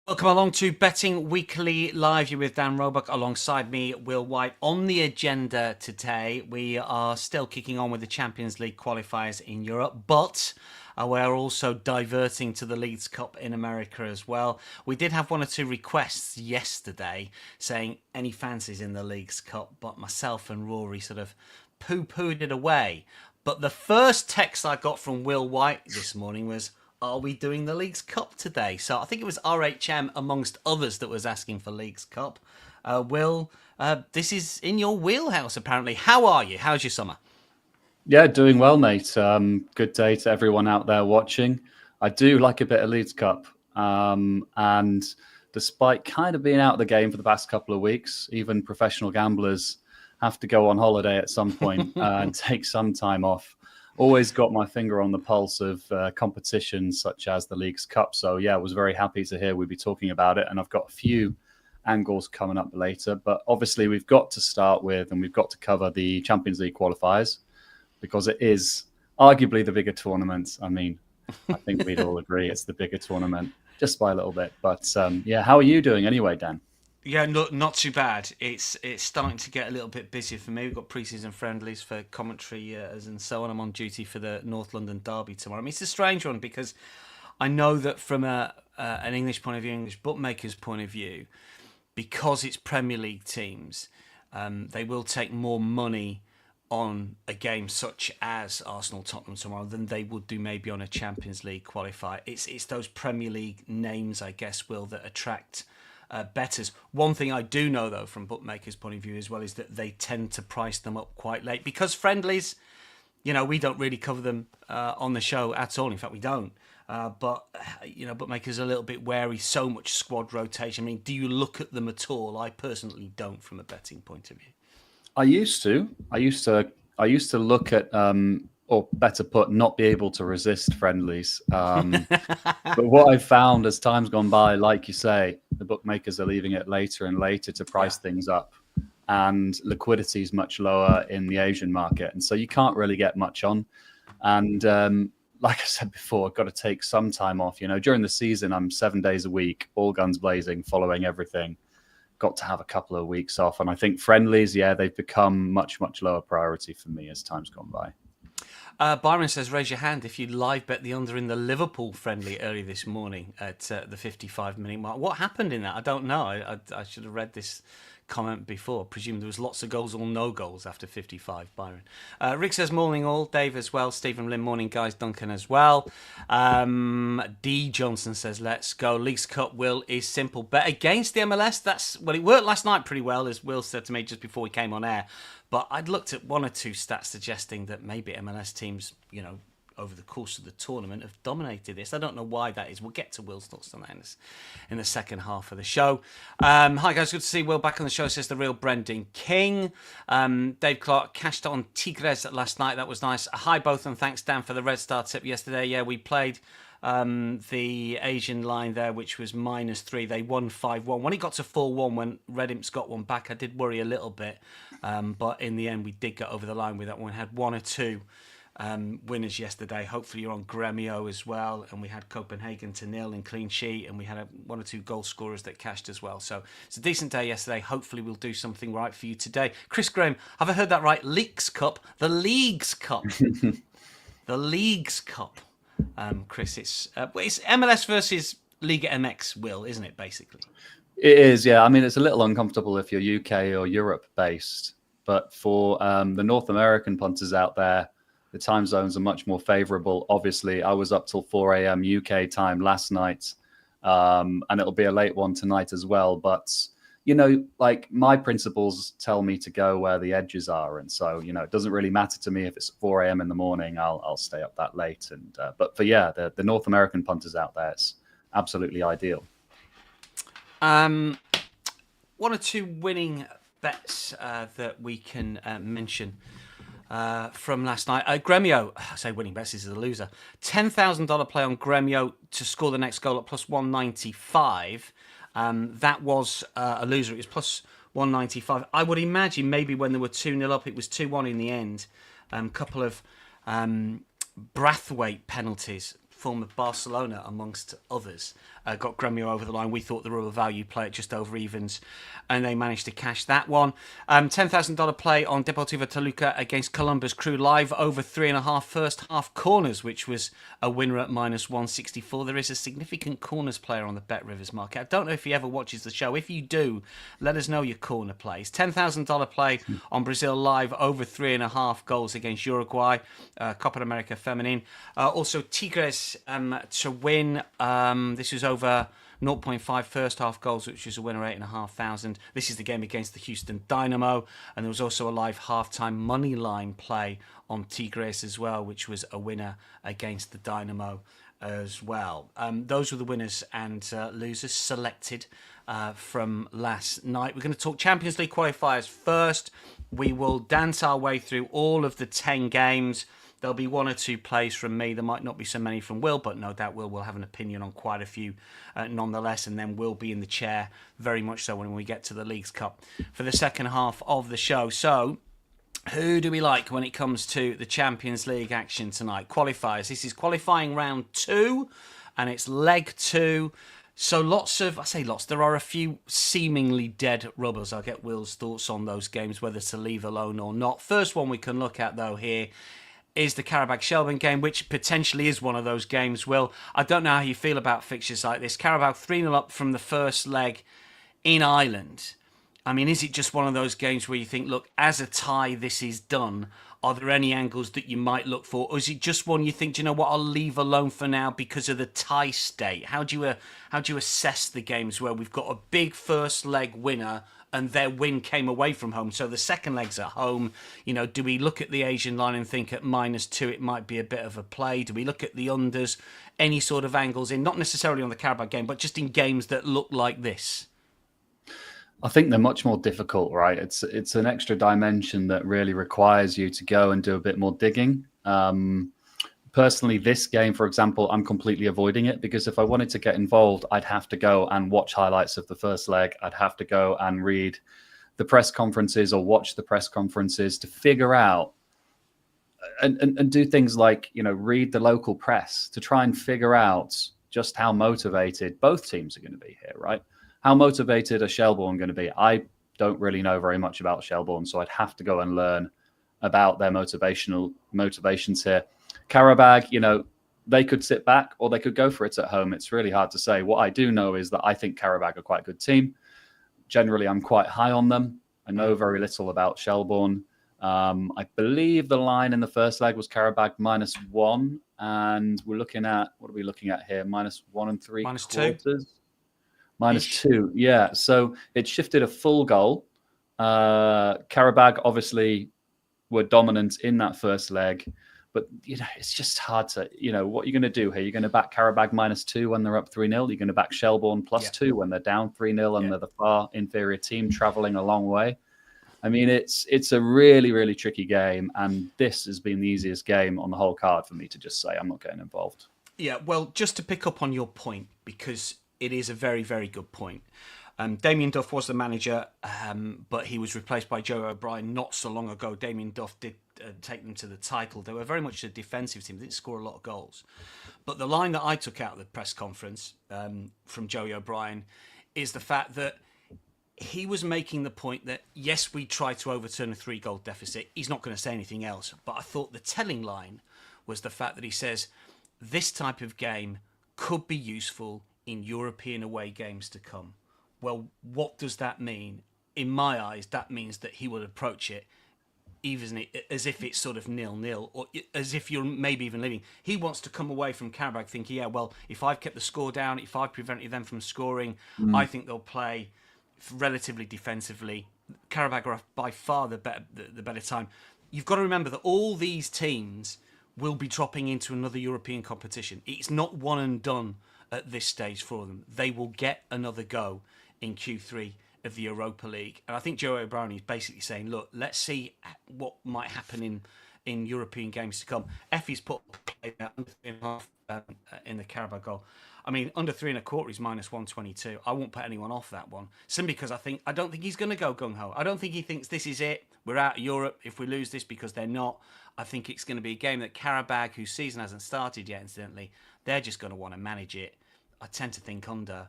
Welcome along to Betting Weekly Live. You're with Dan Roebuck alongside me, Will White. On the agenda today, we are still kicking on with the Champions League qualifiers in Europe, but we're also diverting to the Leagues Cup in America as well. We did have one or two requests yesterday saying any fancies in the Leagues Cup, but myself and Rory sort of poo-pooed it away. But the first text I got from Will White this morning was, are we doing the Leagues Cup today? So I think it was RHM, amongst others, that was asking for Leagues Cup. Will, this is in your wheelhouse, apparently. How are you? How's your summer? Yeah, doing well, mate. Good day to everyone out there watching. I do like a bit of Leagues Cup. And despite kind of being out of the game for the past couple of weeks, even professional gamblers have to go on holiday at some point and take some time off. Always got my finger on the pulse of competitions such as the Leagues Cup. So, yeah, I was very happy to hear we'd be talking about it. And I've got a few angles coming up later. But obviously, we've got to start with and we've got to cover the Champions League qualifiers because it is arguably the bigger tournament. I mean, I think we'd all agree it's the bigger tournament just by a little bit. But, yeah, how are you doing anyway, Dan? Yeah, not too bad. It's starting to get a little bit busier for me. We've got pre-season friendlies for commentary and so on. I'm on duty for the North London derby tomorrow. I mean, it's a strange one because I know that from an English point of view, English bookmakers' point of view, because it's Premier League teams, they will take more money on a game such as Arsenal-Tottenham tomorrow than they would do maybe on a Champions League qualifier. It's those Premier League names, I guess, Will, that attract bettors. One thing I do know, though, from bookmakers' point of view as well, is that they tend to price them up quite late because friendlies, you know, we don't really cover them on the show at all. In fact, we don't. But, you know, bookmakers are a little bit wary, so much squad rotation. I mean, do you look at them at all? I personally don't from a betting point of view. I used to look at, or better put, not be able to resist friendlies. But what I've found as time's gone by, like you say, the bookmakers are leaving it later and later to price things up. And liquidity is much lower in the Asian market. And so you can't really get much on. And like I said before, I've got to take some time off. You know, during the season, I'm 7 days a week, all guns blazing, following everything. Got to have a couple of weeks off. And I think friendlies, yeah, they've become much, much lower priority for me as time's gone by. Byron says, raise your hand if you live bet the under in the Liverpool friendly early this morning at the 55-minute mark. What happened in that? I don't know. I should have read this comment before. Presume there was lots of goals or no goals after 55, Byron. Rick says, morning all. Dave as well. Stephen Lynn, morning guys. Duncan as well. D. Johnson says, let's go. Leagues Cup, Will, is simple. Bet against the MLS. It worked last night pretty well, as Will said to me just before we came on air. But I'd looked at one or two stats suggesting that maybe MLS teams, you know, over the course of the tournament have dominated this. I don't know why that is. We'll get to Will's thoughts on that in the second half of the show. Hi guys, good to see Will back on the show, says the real Brendan King. Dave Clark cashed on Tigres last night. That was nice. Hi both, and thanks Dan for the Red Star tip yesterday. Yeah, we played the Asian line there, which was -3. They won 5-1. When it got to 4-1, when Red Imps got one back, I did worry a little bit. But in the end, we did get over the line with that one. We had one or two winners yesterday. Hopefully you're on Gremio as well. And we had Copenhagen to 0 in clean sheet. And we had one or two goal scorers that cashed as well. So it's a decent day yesterday. Hopefully we'll do something right for you today. Chris Graham, have I heard that right? Leagues Cup. The Leagues Cup. The Leagues Cup. Chris, it's MLS versus Liga MX, Will, isn't it, basically? It is, yeah. I mean, it's a little uncomfortable if you're UK or Europe based, but for the North American punters out there, the time zones are much more favorable. Obviously, I was up till 4 a.m. UK time last night, and it'll be a late one tonight as well. But, you know, like my principles tell me to go where the edges are. And so, you know, it doesn't really matter to me if it's 4 a.m. in the morning, I'll stay up that late. And but for, yeah, the North American punters out there, it's absolutely ideal. One or two winning bets that we can mention from last night. Gremio, I say winning bets, this is a loser. $10,000 play on Gremio to score the next goal at plus 195. That was a loser. It was plus 195. I would imagine maybe when they were 2-0 up, it was 2-1 in the end. Couple of Brathwaite penalties, former Barcelona amongst others, got Gremio over the line. We thought the rule of value play at just over evens, and they managed to cash that one. $10,000 play on Deportivo Toluca against Columbus Crew live over 3.5 first half corners, which was a winner at -164. There is a significant corners player on the Bet Rivers market. I don't know if he ever watches the show. If you do, let us know your corner plays. $10,000 play on Brazil live over 3.5 goals against Uruguay, Copa America Feminine. Also Tigres to win. This was over 0.5 first half goals, which was a winner, 8,500. This is the game against the Houston Dynamo, and there was also a live halftime money line play on Tigres as well, which was a winner against the Dynamo as well. Those were the winners and losers selected from last night. We're going to talk Champions League qualifiers first. We will dance our way through all of the 10 games. There'll be one or two plays from me. There might not be so many from Will, but no doubt Will have an opinion on quite a few nonetheless, and then we'll be in the chair very much so when we get to the Leagues Cup for the second half of the show. So, who do we like when it comes to the Champions League action tonight? Qualifiers. This is qualifying round 2, and it's leg 2. So there are a few seemingly dead rubbers. I'll get Will's thoughts on those games, whether to leave alone or not. First one we can look at, though, here is the Qarabag Shelbourne game, which potentially is one of those games. Will, I don't know how you feel about fixtures like this. Qarabag 3-0 up from the first leg in Ireland. I mean, is it just one of those games where you think, look, as a tie, this is done? Are there any angles that you might look for? Or is it just one you think, do you know what, I'll leave alone for now because of the tie state? How do you assess the games where we've got a big first leg winner and their win came away from home, so the second leg's at home? You know, do we look at the Asian line and think at -2 it might be a bit of a play? Do we look at the unders? Any sort of angles in, not necessarily on the Qarabag game, but just in games that look like this? I think they're much more difficult, right? It's an extra dimension that really requires you to go and do a bit more digging. Personally, this game, for example, I'm completely avoiding it because if I wanted to get involved, I'd have to go and watch highlights of the first leg. I'd have to go and read the press conferences or watch the press conferences to figure out and do things like, you know, read the local press to try and figure out just how motivated both teams are going to be here, right? How motivated are Shelbourne going to be? I don't really know very much about Shelbourne, so I'd have to go and learn about their motivations here. Qarabag, you know, they could sit back or they could go for it at home. It's really hard to say. What I do know is that I think Qarabag are quite a good team. Generally, I'm quite high on them. I know very little about Shelbourne. I believe the line in the first leg was Qarabag -1, and we're looking at, what are we looking at here? -1 3/4. -2, yeah. So it shifted a full goal. Qarabag obviously were dominant in that first leg, but you know it's just hard to, you know, what you're going to do here. You're going to back Qarabag -2 when they're up 3-0. You're going to back Shelbourne +2 when they're down 3-0 and they're the far inferior team travelling a long way. I mean, it's a really, really tricky game, and this has been the easiest game on the whole card for me to just say I'm not getting involved. Yeah, well, just to pick up on your point, because it is a very, very good point. Damien Duff was the manager, but he was replaced by Joe O'Brien not so long ago. Damien Duff did take them to the title. They were very much a defensive team. They didn't score a lot of goals. But the line that I took out of the press conference from Joey O'Brien is the fact that he was making the point that, yes, we tried to overturn a 3-goal deficit. He's not going to say anything else. But I thought the telling line was the fact that he says this type of game could be useful in European away games to come. Well, what does that mean? In my eyes, that means that he will approach it even as if it's sort of 0-0, or as if you're maybe even leaving. He wants to come away from Qarabag thinking, yeah, well, if I've kept the score down, if I've prevented them from scoring, I think they'll play relatively defensively. Qarabag are by far the better time. You've got to remember that all these teams will be dropping into another European competition. It's not one and done at this stage for them. They will get another go in Q3 of the Europa League. And I think Joe O'Brien is basically saying, look, let's see what might happen in European games to come. Effie's put under 3.5 in the Qarabag goal. I mean, under 3.25 is -122. I won't put anyone off that one, simply because I don't think he's going to go gung-ho. I don't think he thinks this is it. We're out of Europe if we lose this, because they're not. I think it's going to be a game that Qarabag, whose season hasn't started yet, incidentally, they're just going to want to manage it. I tend to think under,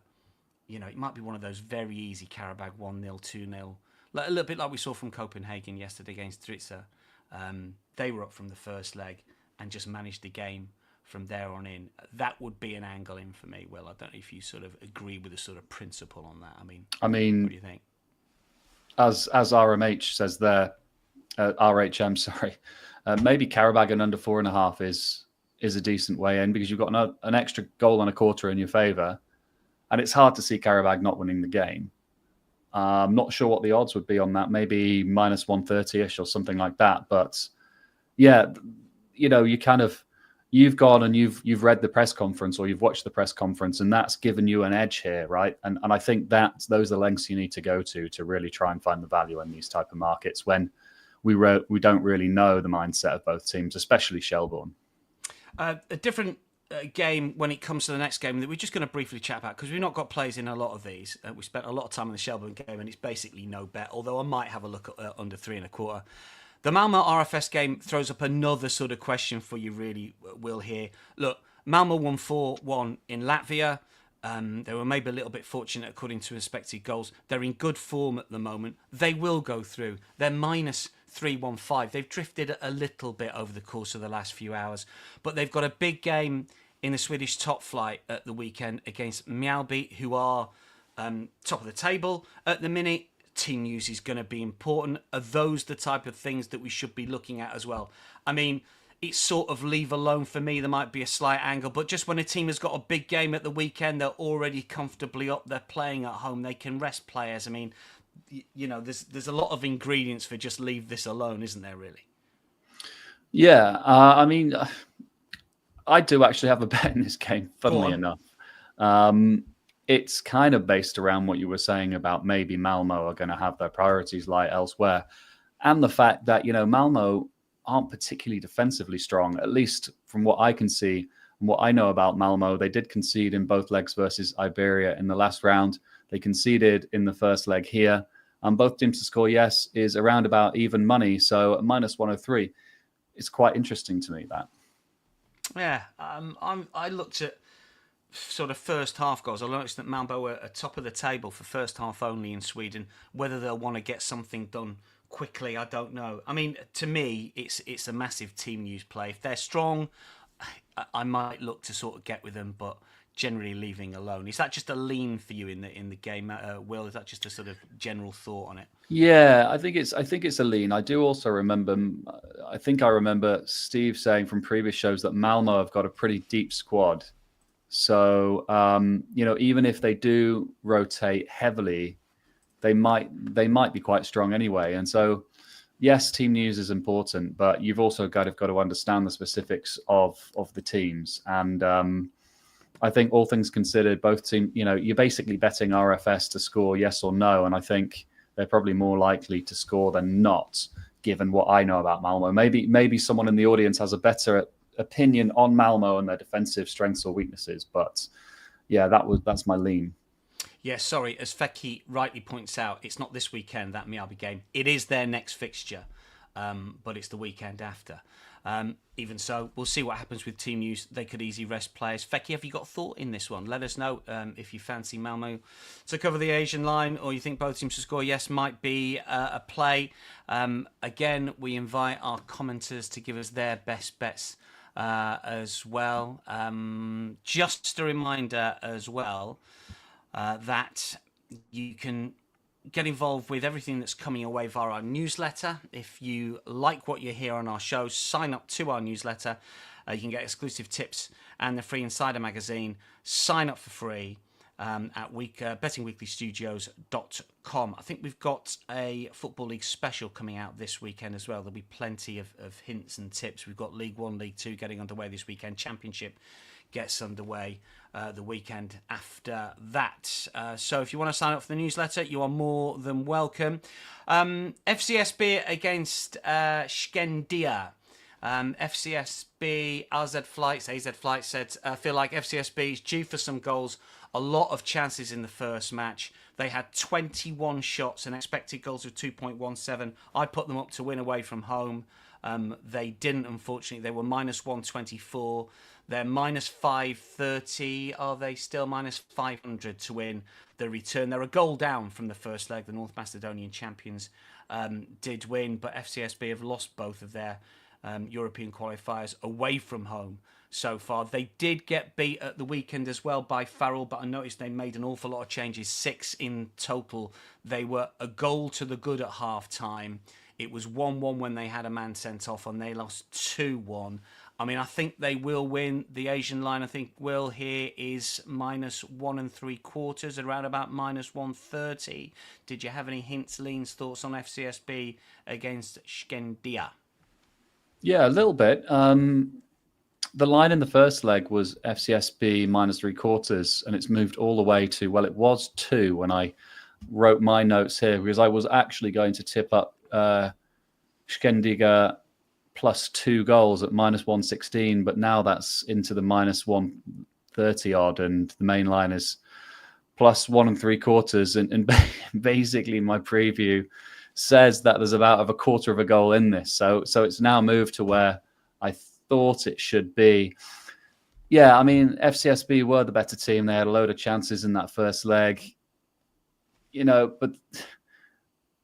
it might be one of those very easy Qarabag 1-0, 2-0. A little bit like we saw from Copenhagen yesterday against Tritza. They were up from the first leg and just managed the game from there on in. That would be an angle in for me. Well, I don't know if you sort of agree with the sort of principle on that. I mean, what do you think? As RMH says there, RHM, sorry, maybe Qarabag and under 4.5 is a decent way in, because you've got an extra goal and a quarter in your favour, and it's hard to see Qarabag not winning the game. I'm not sure what the odds would be on that, maybe minus 130-ish or something like that. But yeah, you've gone and you've read the press conference, or you've watched the press conference, and that's given you an edge here, right? And I think that those are lengths you need to go to really try and find the value in these type of markets when we don't really know the mindset of both teams, especially Shelbourne. A different game when it comes to the next game that we're just going to briefly chat about, because we've not got plays in a lot of these. We spent a lot of time on the Shelbourne game, and it's basically no bet, although I might have a look at under 3.25. The Malmo RFS game throws up another sort of question for you, really, Will, here. Look, Malmo won 4-1 in Latvia. They were maybe a little bit fortunate according to expected goals. They're in good form at the moment. They will go through. They're minus 315. They've drifted a little bit over the course of the last few hours, but they've got a big game in the Swedish top flight at the weekend against Maccabi, who are top of the table at the minute. Team news is going to be important. Are those the type of things that we should be looking at as well? I mean, it's sort of leave alone for me. There might be a slight angle, but just when a team has got a big game at the weekend, they're already comfortably up. They're playing at home. They can rest players. I mean, there's a lot of ingredients for just leave this alone, isn't there, really? Yeah, I do actually have a bet in this game, funnily enough. It's kind of based around what you were saying about maybe Malmo are going to have their priorities lie elsewhere. And the fact that, Malmo aren't particularly defensively strong, at least from what I can see and what I know about Malmo. They did concede in both legs versus Iberia in the last round. They conceded in the first leg here. Both teams to score yes is around about even money. So minus 103. It's quite interesting to me, that. Yeah, I looked at sort of first half goals. I noticed that Malmo are top of the table for first half only in Sweden. Whether they'll want to get something done quickly, I don't know. I mean, to me, it's a massive team news play. If they're strong, I might look to sort of get with them, but generally leaving alone. Is that just a lean for you in the game, Will? Is that just a sort of general thought on it? Yeah, I think it's a lean. I do also remember. I think I remember Steve saying from previous shows that Malmo have got a pretty deep squad. So even if they do rotate heavily, they might be quite strong anyway. And so, yes, team news is important, but you've also got to understand the specifics of the teams. And I think all things considered, both teams, you're basically betting RFS to score yes or no, and I think they're probably more likely to score than not, given what I know about Malmo. Maybe someone in the audience has a better opinion on Malmo and their defensive strengths or weaknesses, but yeah, that's my lean. Yeah, sorry, as Feki rightly points out, it's not this weekend, that Maccabi game. It is their next fixture, but it's the weekend after. Even so, we'll see what happens with team news. They could easily rest players. Feki, have you got a thought in this one? Let us know if you fancy Malmo to cover the Asian line, or you think both teams to score yes might be a play. Again, we invite our commenters to give us their best bets as well. Just a reminder as well that you can get involved with everything that's coming away via our newsletter. If you like what you hear on our show, sign up to our newsletter. You can get exclusive tips and the free Insider magazine. Sign up for free at bettingweeklystudios.com. I think we've got a Football League special coming out this weekend as well. There'll be plenty of hints and tips. We've got League 1, League 2 getting underway this weekend. Championship gets underway the weekend after that. So if you want to sign up for the newsletter, you are more than welcome. FCSB against Shkendija. FCSB, AZ Flight said, feel like FCSB is due for some goals. A lot of chances in the first match. They had 21 shots and expected goals of 2.17. I put them up to win away from home. They didn't, unfortunately. They were minus 124. They're minus 530. Are they still minus 500 to win the return? They're a goal down from the first leg. The North Macedonian champions did win, but FCSB have lost both of their European qualifiers away from home so far. They did get beat at the weekend as well by Farrell, but I noticed they made an awful lot of changes, 6 in total. They were a goal to the good at half-time. It was 1-1 when they had a man sent off, and they lost 2-1. I mean, I think they will win. The Asian line, I think, will here is minus 1 3/4, around about minus 130. Did you have any hints, leans, thoughts on FCSB against Shkendija? Yeah, a little bit. The line in the first leg was FCSB minus 3/4, and it's moved all the way to, well, it was 2 when I wrote my notes here, because I was actually going to tip up Shkendija plus 2 goals at minus 116, but now that's into the minus 130 odd, and the main line is plus 1 3/4. And basically, my preview says that there's about a quarter of a goal in this. So it's now moved to where I thought it should be. Yeah, I mean, FCSB were the better team. They had a load of chances in that first leg, but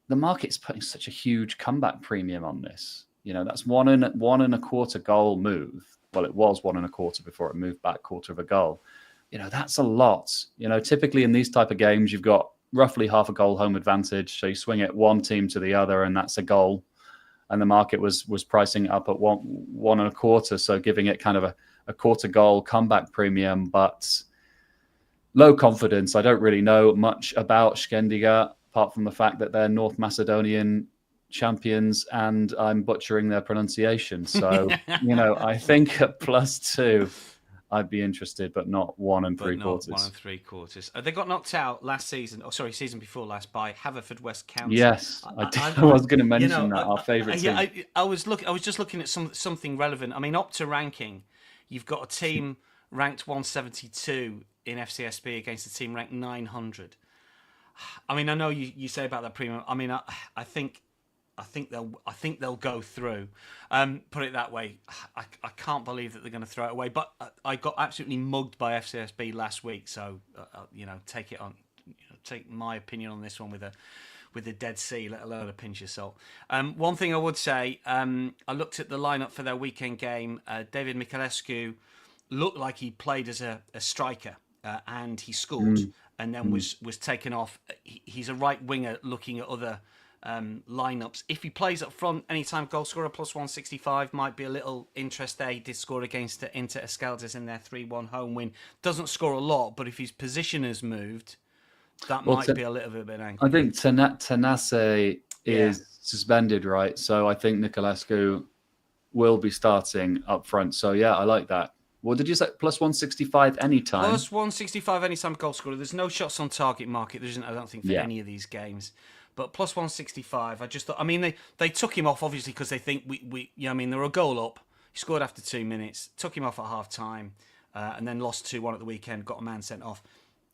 the market's putting such a huge comeback premium on this. That's 1 1/4 goal move. Well, it was 1 1/4 before it moved back quarter of a goal. That's a lot. Typically in these type of games, you've got roughly half a goal home advantage. So you swing it one team to the other, and that's a goal. And the market was pricing it up at 1 1/4, so giving it kind of a quarter goal comeback premium, but low confidence. I don't really know much about Shkendija, apart from the fact that they're North Macedonian champions and I'm butchering their pronunciation. So, I think at plus 2, I'd be interested, but not 1 3/4. 1 3/4. They got knocked out last season, season before last, by Haverfordwest County. Yes, I was going to mention that, our favourite team. I was just looking at something relevant. I mean, Opta ranking, you've got a team ranked 172 in FCSB against a team ranked 900. I mean, I know you say about that premium. I mean, I think they'll go through. Put it that way. I can't believe that they're going to throw it away. But I got absolutely mugged by FCSB last week. So take it on. Take my opinion on this one with a dead sea, let alone a pinch of salt. One thing I would say, I looked at the lineup for their weekend game. David Michalescu looked like he played as a striker, and he scored, and then was taken off. He's a right winger looking at other lineups. If he plays up front, anytime goal scorer plus 165 might be a little interest there. He did score against Inter Escaldes in their 3-1 home win. Doesn't score a lot, but if his position has moved, that might be a little bit of an angle. I think Tanase is suspended, right? So I think Niculescu will be starting up front. So yeah, I like that. What did you say? Plus 165 anytime? Plus 165 anytime goal scorer. There's no shots on target market. There isn't, I don't think, for any of these games. But plus 165, I just thought, I mean, they took him off, obviously, because they think they were a goal up. He scored after 2 minutes, took him off at half time, and then lost 2-1 at the weekend, got a man sent off.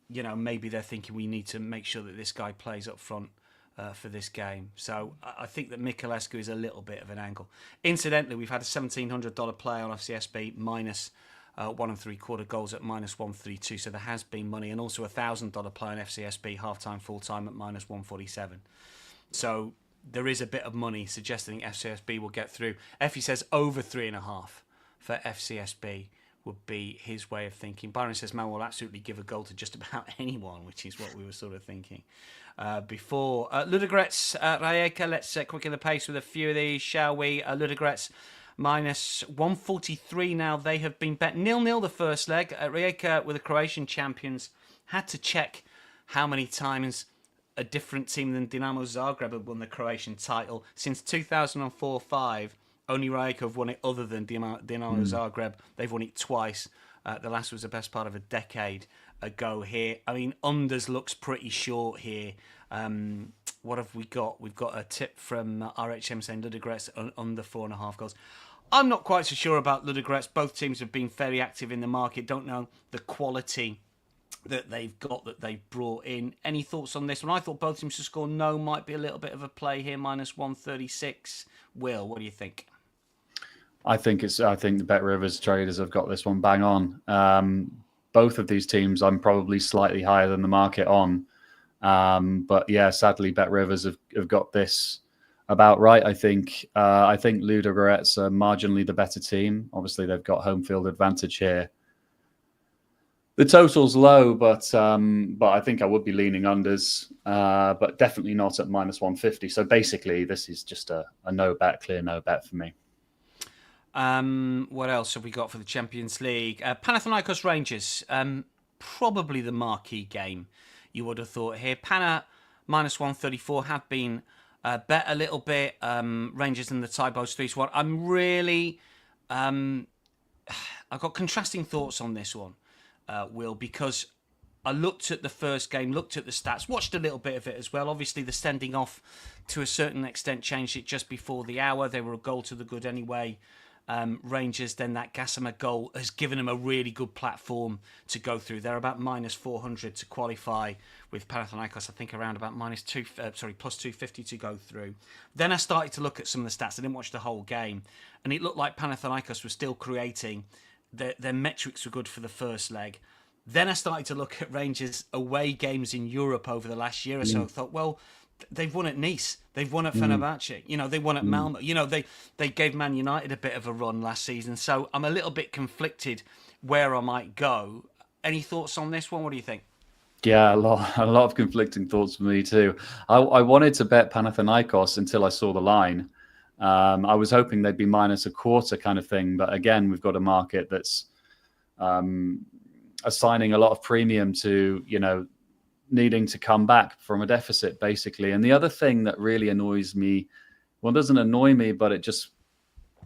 Maybe they're thinking we need to make sure that this guy plays up front for this game. So I think that Michalescu is a little bit of an angle. Incidentally, we've had a $1,700 play on FCSB minus 1 3/4 goals at minus 132. So there has been money, and also a $1,000 play on FCSB half-time, full-time at minus 147. So there is a bit of money suggesting FCSB will get through. Effie says over 3.5 for FCSB would be his way of thinking. Byron says man will absolutely give a goal to just about anyone, which is what we were sort of thinking before. Ludogorets, Rijeka, let's quicken the pace with a few of these, shall we? Ludogorets minus 143 now. They have been bet 0-0 the first leg. Rijeka, with the Croatian champions, had to check how many times a different team than Dinamo Zagreb had won the Croatian title. Since 2004-05, only Rijeka have won it other than Dinamo Zagreb. They've won it twice. The last was the best part of a decade ago here. I mean, unders looks pretty short here. What have we got? We've got a tip from RHM saying Ludogorets under 4.5 goals. I'm not quite so sure about Ludogorets. Both teams have been very active in the market. Don't know the quality that they've got, that they've brought in. Any thoughts on this one? I thought both teams to score no might be a little bit of a play here, minus 136. Will, what do you think? I think the Bet Rivers traders have got this one bang on. Both of these teams, I'm probably slightly higher than the market on. But yeah, sadly, Bet Rivers have got this about right. I think Ludogorets are marginally the better team. Obviously, they've got home field advantage here. The total's low, but I think I would be leaning unders, but definitely not at -150. So basically, this is just a no bet, clear no bet for me. What else have we got for the Champions League? Panathinaikos Rangers, probably the marquee game. You would have thought here. Pana -134 have been bet a little bit. Rangers in the tie, both 3-1. I'm really, I've got contrasting thoughts on this one. Will, because I looked at the first game, looked at the stats, watched a little bit of it as well. Obviously, the sending off to a certain extent changed it just before the hour. They were a goal to the good anyway. Rangers, then that Gassama goal has given them a really good platform to go through. They're about -400 to qualify, with Panathinaikos, I think, around about +250 to go through. Then I started to look at some of the stats. I didn't watch the whole game, and it looked like Panathinaikos was still creating. Their metrics were good for the first leg. Then I started to look at Rangers' away games in Europe over the last year or so. I thought, well, they've won at Nice. They've won at Fenerbahce. They won at Malmo. They gave Man United a bit of a run last season. So I'm a little bit conflicted where I might go. Any thoughts on this one? What do you think? Yeah, a lot of conflicting thoughts for me too. I wanted to bet Panathinaikos until I saw the line. I was hoping they'd be -1/4 kind of thing, but again, we've got a market that's assigning a lot of premium to needing to come back from a deficit, basically. And the other thing that really annoys me, well, it doesn't annoy me, but it just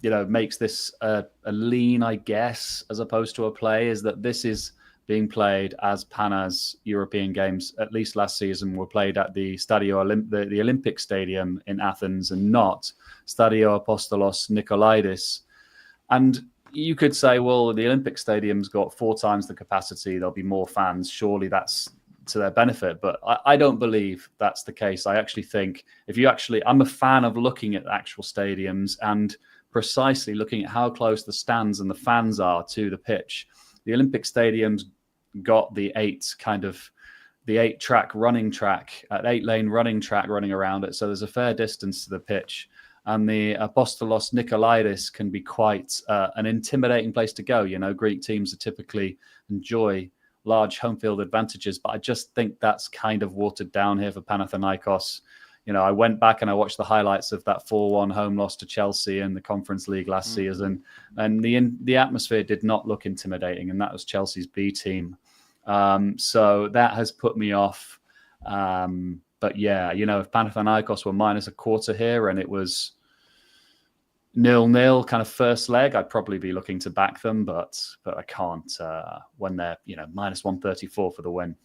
makes this a lean, I guess, as opposed to a play, is that this is being played as Pana's European games, at least last season, were played at the the Olympic Stadium in Athens, and not Stadio Apostolos Nikolaidis. And you could say, well, the Olympic Stadium's got 4 times the capacity. There'll be more fans. Surely that's to their benefit. But I don't believe that's the case. I actually think I'm a fan of looking at actual stadiums and precisely looking at how close the stands and the fans are to the pitch. The Olympic Stadium's got the 8-track running track, 8-lane running track running around it. So there's a fair distance to the pitch. And the Apostolos Nikolaidis can be quite an intimidating place to go. Greek teams typically enjoy large home field advantages, but I just think that's kind of watered down here for Panathinaikos. I went back and I watched the highlights of that 4-1 home loss to Chelsea in the Conference League last season, and the atmosphere did not look intimidating, and that was Chelsea's B team. So that has put me off. But yeah, if Panathinaikos were -1/4 here and it was 0-0 kind of first leg, I'd probably be looking to back them, but I can't when they're -134 for the win.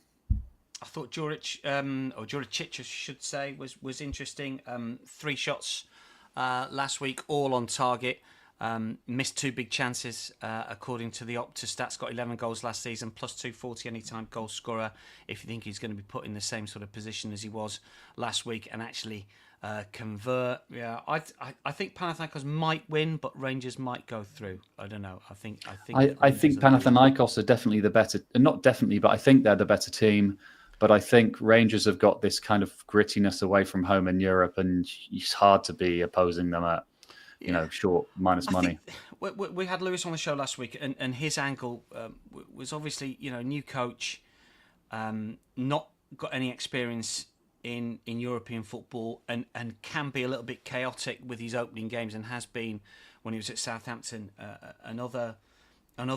I thought Juricic, I should say, was interesting. 3 shots last week, all on target. Missed 2 big chances, according to the Opta stats. Got 11 goals last season, +240 anytime goal scorer. If you think he's going to be put in the same sort of position as he was last week and actually convert, yeah, I think Panathinaikos might win, but Rangers might go through. I don't know. I think Panathinaikos are definitely the better, not definitely, but I think they're the better team. But I think Rangers have got this kind of grittiness away from home in Europe, and it's hard to be opposing them at short minus money. We had Lewis on the show last week, and his angle was obviously, new coach, not got any experience in European football, and can be a little bit chaotic with his opening games, and has been when he was at Southampton and other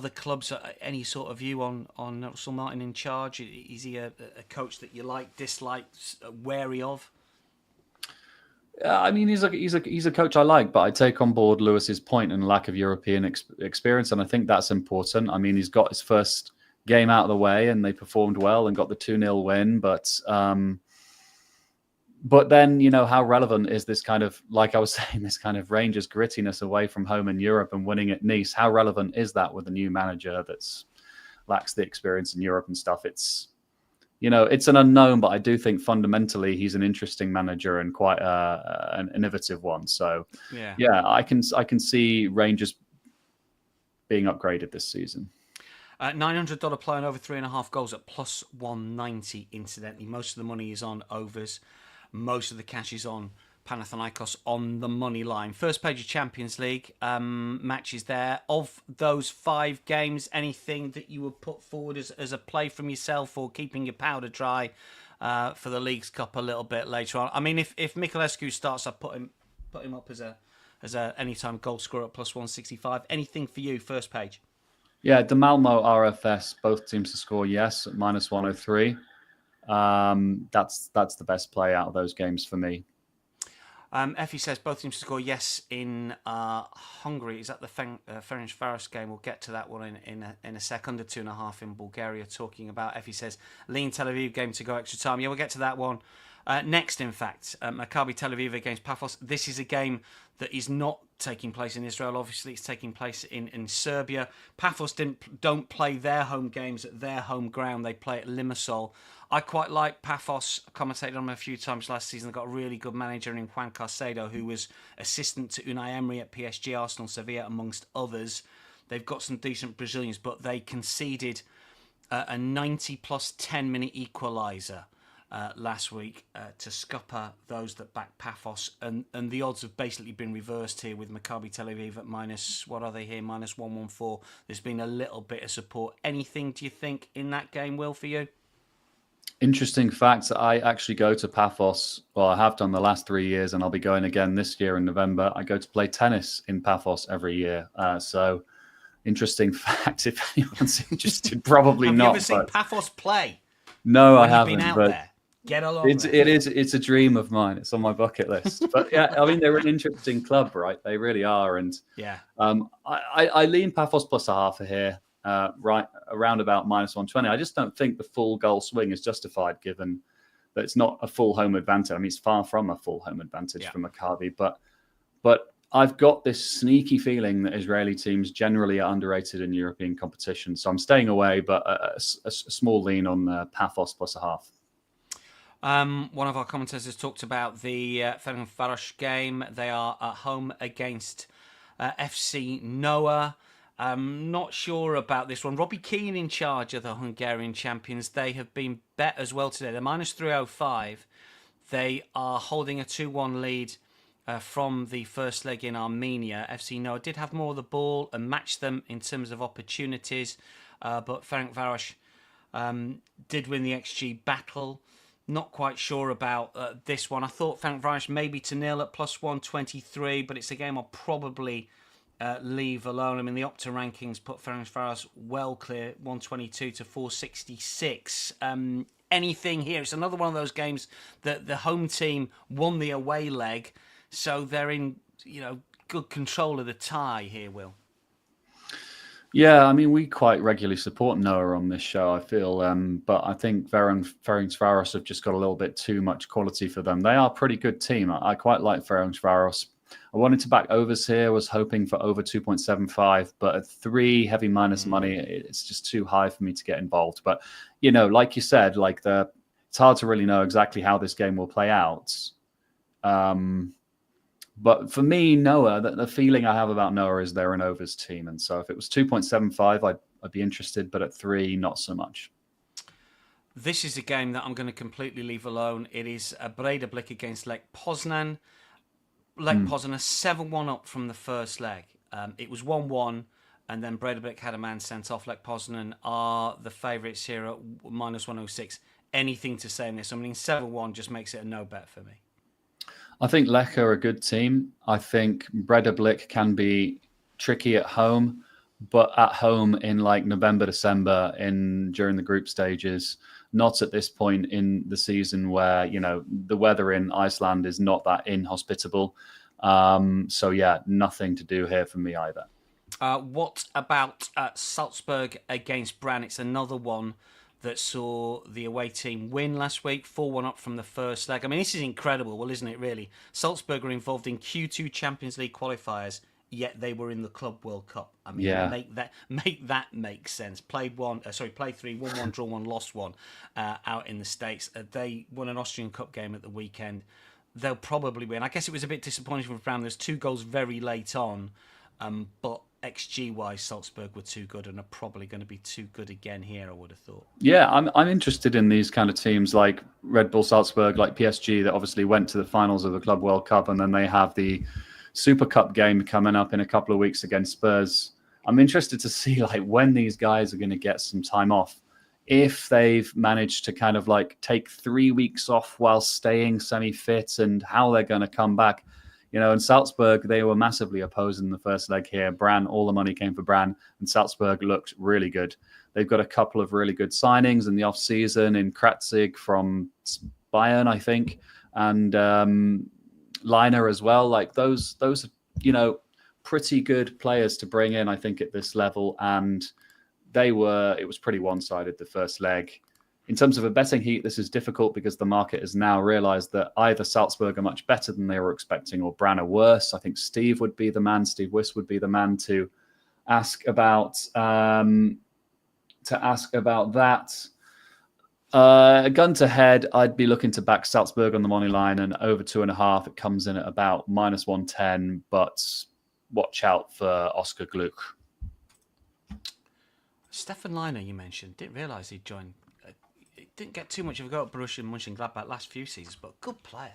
clubs. Any sort of view on Russell Martin in charge? Is he a coach that you like, dislike, wary of? I mean, he's a coach I like, but I take on board Lewis's point and lack of European experience, and I think that's important. I mean, he's got his first game out of the way, and they performed well and got the 2-0 win. But then, how relevant is this kind of, like I was saying, this kind of Rangers grittiness away from home in Europe and winning at Nice? How relevant is that with a new manager that's lacks the experience in Europe and stuff? It's an unknown, but I do think fundamentally he's an interesting manager and quite an innovative one. So, yeah, I can see Rangers being upgraded this season. $900 play on over 3.5 goals at plus 190, incidentally. Most of the money is on overs. Most of the cash is on Panathinaikos on the money line. First page of Champions League matches there. Of those 5 games, anything that you would put forward as a play from yourself or keeping your powder dry for the Leagues Cup a little bit later on? I mean, if Mikulescu starts, I put him up as a anytime goal scorer at plus 165. Anything for you, first page? Yeah, the Malmo RFS, both teams to score yes at minus 103. That's the best play out of those games for me. Effie says both teams to score yes in Hungary. Is that the Ferencvaros game? We'll get to that one in a sec. Under 2.5 in Bulgaria talking about. Effie says Lean Tel Aviv game to go extra time. Yeah, we'll get to that one next, in fact. Maccabi Tel Aviv against Pafos. This is a game that is not taking place in Israel. Obviously, it's taking place in Serbia. Pafos don't play their home games at their home ground. They play at Limassol. I quite like Pafos. I commentated on them a few times last season. They've got a really good manager in Juan Carcedo, who was assistant to Unai Emery at PSG, Arsenal, Sevilla, amongst others. They've got some decent Brazilians, but they conceded a 90 plus 10 minute equaliser last week to scupper those that back Pafos, and the odds have basically been reversed here with Maccabi Tel Aviv at minus 114. There's been a little bit of support. Anything, do you think, in that game, Will, for you? Interesting fact, I actually go to Pafos. Well, I have done the last 3 years, and I'll be going again this year in November. I go to play tennis in Pafos every year. So, interesting fact, if anyone's interested, probably not. Have you ever seen Pafos play? No, I haven't. Been out there? Get along. It's a dream of mine. It's on my bucket list. But yeah, I mean, they're an interesting club, right? They really are. And yeah, I lean Pafos plus a half here. Right around about minus 120. I just don't think the full goal swing is justified, given that it's not a full home advantage. I mean, it's far from a full home advantage for Maccabi, but I've got this sneaky feeling that Israeli teams generally are underrated in European competition. So I'm staying away, but a small lean on Pafos plus a half. One of our commentators has talked about the Ferencvaros game. They are at home against FC Noah. I'm not sure about this one. Robbie Keane in charge of the Hungarian champions. They have been bet as well today. They're minus 305. They are holding a 2-1 lead from the first leg in Armenia. FC Noah did have more of the ball and matched them in terms of opportunities, but Ferencvaros did win the XG battle. Not quite sure about this one. I thought Ferencvaros maybe to nil at plus 123, but it's a game I'll probably leave alone. I mean, the Opta rankings put Ferencvaros well clear, 122 to 466. Anything here? It's another one of those games that the home team won the away leg, so they're in good control of the tie here, Will. Yeah, I mean, we quite regularly support Noah on this show, I feel. But I think Ferencvaros have just got a little bit too much quality for them. They are a pretty good team. I quite like Ferencvaros. I wanted to back overs here, was hoping for over 2.75, but at 3 heavy minus money, it's just too high for me to get involved. But, like you said, it's hard to really know exactly how this game will play out. But for me, Noah, the feeling I have about Noah is they're an overs team. And so if it was 2.75, I'd be interested, but at 3, not so much. This is a game that I'm going to completely leave alone. It is a Breidablik against Lech Poznan. Lech Poznan 7-1 up from the first leg. It was 1-1, and then Breidablik had a man sent off. Lech Poznan are the favourites here at minus 106. Anything to say in this? I mean, 7-1 just makes it a no bet for me. I think Lech are a good team. I think Breidablik can be tricky at home, but at home in November, December, during the group stages, not at this point in the season where, the weather in Iceland is not that inhospitable. So yeah, nothing to do here for me either. What about Salzburg against Brann? It's another one that saw the away team win last week, 4-1 up from the first leg. I mean, this is incredible, well, isn't it, really? Salzburg are involved in Q2 Champions League qualifiers, yet they were in the Club World Cup. I mean, make that make sense. Played 3, won 1, draw 1, lost 1 out in the States. They won an Austrian Cup game at the weekend. They'll probably win. I guess it was a bit disappointing for Brann. There's 2 goals very late on, but XG-wise, Salzburg were too good and are probably going to be too good again here, I would have thought. Yeah, I'm interested in these kind of teams like Red Bull Salzburg, like PSG, that obviously went to the finals of the Club World Cup, and then they have the Super Cup game coming up in a couple of weeks against Spurs. I'm interested to see like when these guys are going to get some time off. If they've managed to kind of like take 3 weeks off while staying semi-fit, and how they're going to come back. You know, in Salzburg, they were massively opposed in the first leg here. Brann, all the money came for Brann, and Salzburg looked really good. They've got a couple of really good signings in the off-season in Kratzig from Bayern, I think, and Liner as well. Like those, you know, pretty good players to bring in, I think, at this level. And it was pretty one-sided the first leg. In terms of a betting heat, this is difficult because the market has now realised that either Salzburg are much better than they were expecting, or Brann are worse. I think Steve Wiss would be the man to ask about that. Gun to head, I'd be looking to back Salzburg on the money line, and over 2.5. It comes in at about -110, but watch out for Oscar Gluck. Stefan Leiner, you mentioned, didn't realise he'd joined. Didn't get too much of a go at Borussia Mönchengladbach last few seasons, but good player.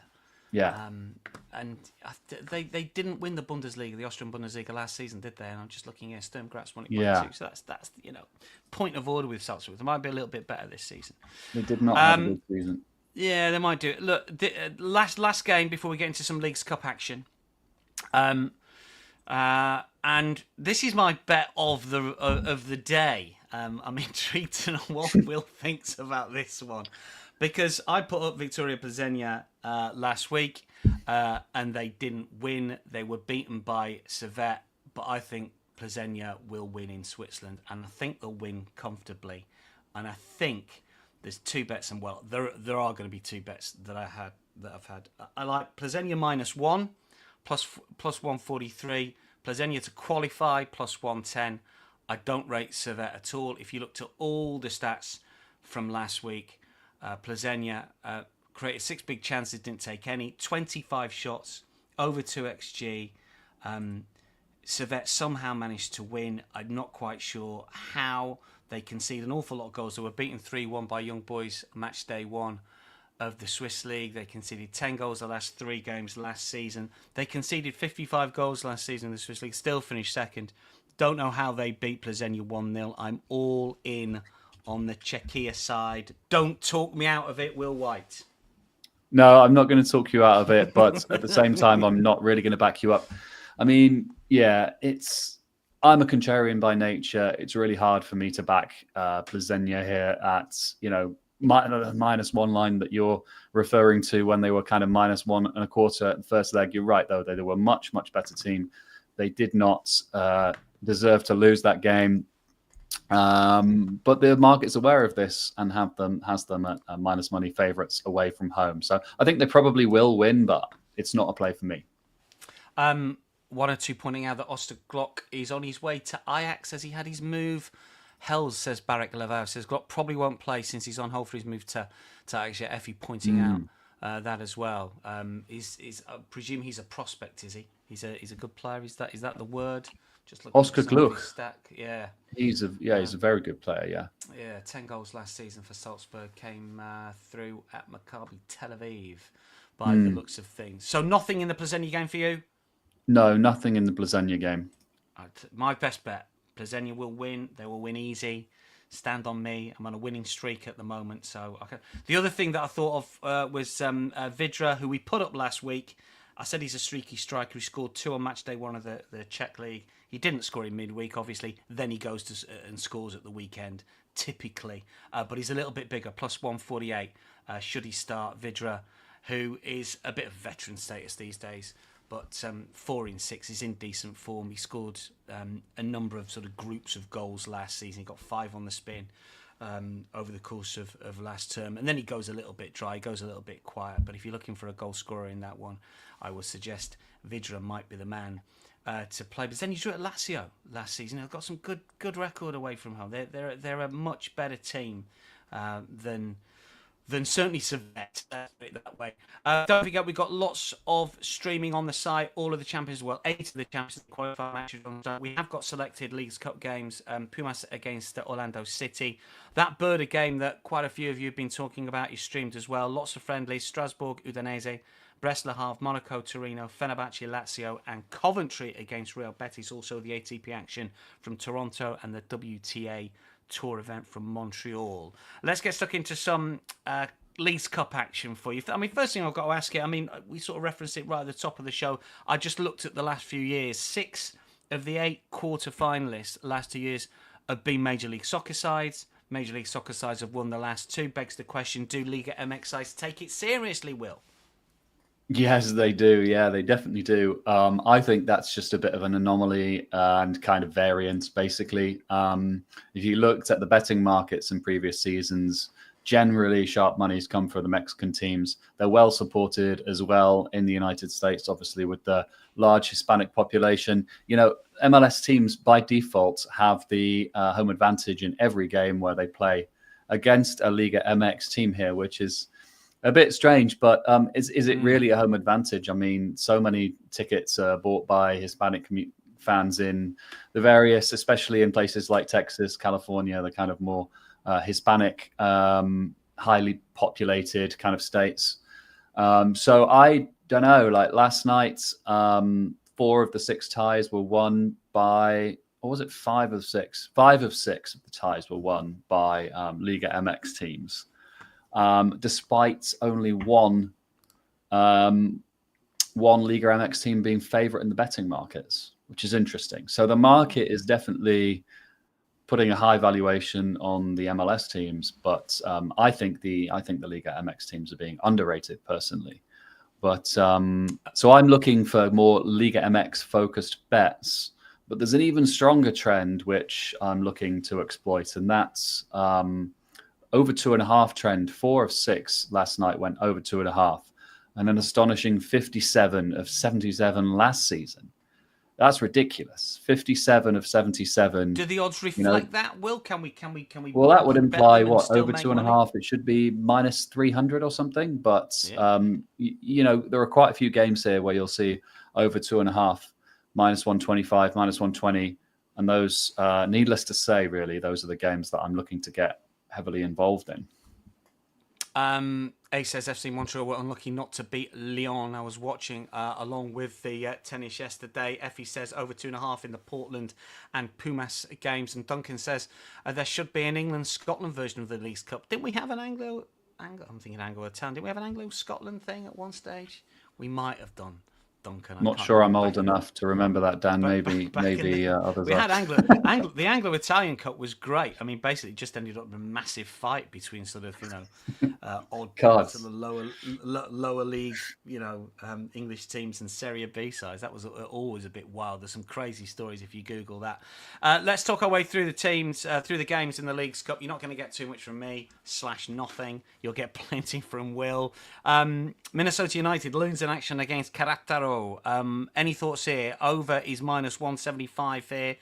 Yeah. And they didn't win the Bundesliga, the Austrian Bundesliga last season, did they? And I'm just looking here, Sturm Graz won it by 2. So that's point of order with Salzburg. They might be a little bit better this season. They did not have a good season. Yeah, they might do it. Look, last game before we get into some Leagues Cup action. And this is my bet of the day. I'm intrigued to know what Will thinks about this one, because I put up Viktoria Plzen last week, and they didn't win. They were beaten by Servette, but I think Plzen will win in Switzerland, and I think they'll win comfortably. And I think there's 2 bets, and well, there are going to be 2 bets that I've had. I like Plzen -1 plus 143. Plzen to qualify plus 110. I don't rate Servette at all. If you looked at all the stats from last week, Plzen created 6 big chances, didn't take any, 25 shots, over 2 XG. Servette somehow managed to win. I'm not quite sure how. They conceded an awful lot of goals. They were beaten 3-1 by Young Boys match day 1 of the Swiss League. They conceded 10 goals the last 3 games last season. They conceded 55 goals last season in the Swiss League, still finished second. Don't know how they beat Plzen 1-0. I'm all in on the Czechia side. Don't talk me out of it, Will White. No, I'm not going to talk you out of it, but at the same time, I'm not really going to back you up. I mean, yeah, I'm a contrarian by nature. It's really hard for me to back Plzen here at, -1 line that you're referring to when they were kind of -1.25 at the first leg. You're right, though. They were a much, much better team. They did not deserve to lose that game. But the market's aware of this and has them at minus money favourites away from home. So I think they probably will win, but it's not a play for me. 1 or 2 pointing out that Oscar Glock is on his way to Ajax as he had his move. Hells, says Barek Levau, says Glock probably won't play since he's on hold for his move to Ajax. Yeah, Effie pointing out that as well. I presume he's a prospect, is he? He's a good player. Is that the word? Just looking Oscar Gluck. Yeah. He's a very good player, yeah. Yeah, 10 goals last season for Salzburg, came through at Maccabi Tel Aviv by the looks of things. So nothing in the Plzen game for you? No, nothing in the Plzen game. My best bet, Plzen will win. They will win easy. Stand on me. I'm on a winning streak at the moment. So the other thing that I thought of was Vidra, who we put up last week. I said he's a streaky striker. He scored 2 on match day 1 of the Czech League. He didn't score in midweek, obviously. Then he goes and scores at the weekend, typically. But he's a little bit bigger, plus 148. Should he start? Vidra, who is a bit of veteran status these days, but 4 in 6 is in decent form. He scored a number of sort of groups of goals last season. He got 5 on the spin over the course of last term. And then he goes a little bit dry, he goes a little bit quiet. But if you're looking for a goal scorer in that one, I would suggest Vidra might be the man to play. But then he drew at Lazio last season. They've got some good record away from home. They're a much better team than than certainly Servette. Put it that way. Don't forget, we've got lots of streaming on the site. All of the champions, well, 8 of the champions qualifying matches on the site. We have got selected Leagues Cup games. Pumas against Orlando City. That Burda game that quite a few of you have been talking about is streamed as well. Lots of friendlies. Strasbourg, Udinese, Brest Le Havre, Monaco, Torino, Fenerbahce, Lazio, and Coventry against Real Betis. Also the ATP action from Toronto and the WTA Tour event from Montreal. Let's get stuck into some Leagues Cup action for you. I mean, first thing I've got to ask you, I mean, we sort of referenced it right at the top of the show. I just looked at the last few years. 6 of the 8 quarter-finalists last 2 years have been Major League Soccer sides. Major League Soccer sides have won the last 2. Begs the question, do Liga MX sides take it seriously, Will? Yes, they do. Yeah, they definitely do. I think that's just a bit of an anomaly and kind of variance, basically. If you looked at the betting markets in previous seasons, generally sharp money's come for the Mexican teams. They're well supported as well in the United States, obviously, with the large Hispanic population. You know, MLS teams by default have the home advantage in every game where they play against a Liga MX team here, which is a bit strange, but is it really a home advantage? I mean, so many tickets are bought by Hispanic fans in the various, especially in places like Texas, California, the kind of more Hispanic, highly populated kind of states. So I don't know, like last night, 4 of the 6 ties were won by, or was it 5 of 6? 5 of 6 of the ties were won by Liga MX teams. Despite only one Liga MX team being favourite in the betting markets, which is interesting. So the market is definitely putting a high valuation on the MLS teams, but I think the Liga MX teams are being underrated personally. But so I'm looking for more Liga MX focused bets. But there's an even stronger trend which I'm looking to exploit, and that's over 2.5 trend. 4 of 6 last night went over 2.5, and an astonishing 57 of 77 last season. That's ridiculous. 57 of 77. Do the odds reflect that, Will? Can we? Well, that would imply what, over 2.5? It should be minus 300 or something. But you know, there are quite a few games here where you'll see over 2.5, minus 125, minus 120, and those, needless to say, really, those are the games that I'm looking to get heavily involved in. A says FC Montreal were unlucky not to beat Lyon. I was watching along with the tennis yesterday. Effie says over 2.5 in the Portland and Pumas games. And Duncan says there should be an England-Scotland version of the Leagues Cup. Didn't we have an I'm thinking Anglo-Italian. Didn't we have an Anglo-Scotland thing at one stage? We might have done. Duncan, not sure I'm old enough to remember that, Dan. Maybe others. We had the Anglo-Italian Cup was great. I mean, basically, it just ended up in a massive fight between sort of odd parts of the lower league, English teams and Serie B sides. That was always a bit wild. There's some crazy stories if you Google that. Let's talk our way through the teams, through the games in the Leagues Cup. You're not going to get too much from me / nothing. You'll get plenty from Will. Minnesota United, Loons in action against Queretaro. Any thoughts here? Over is minus 175 here.